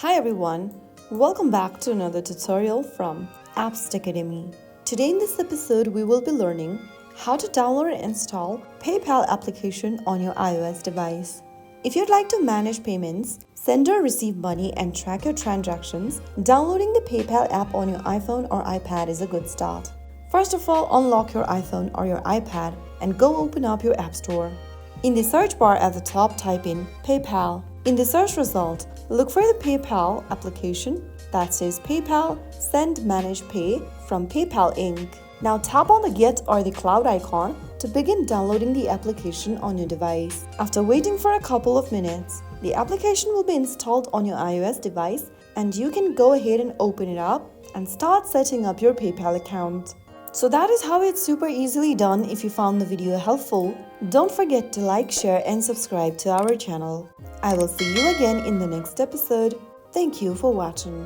Hi everyone, welcome back to another tutorial from Apps Academy. Today in this episode we will be learning how to download and install PayPal application on your iOS device. If you'd like to manage payments, send or receive money and track your transactions, downloading the PayPal app on your iPhone or iPad is a good start. First of all, unlock your iPhone or your iPad and go open up your App Store. In the search bar at the top, type in PayPal. In the search result, look for the PayPal application that says PayPal Send Manage Pay from PayPal Inc. Now tap on the Get or the cloud icon to begin downloading the application on your device. After waiting for a couple of minutes, the application will be installed on your iOS device and you can go ahead and open it up and start setting up your PayPal account. So that is how it's super easily done. If you found the video helpful, don't forget to like, share and subscribe to our channel. I will see you again in the next episode. Thank you for watching.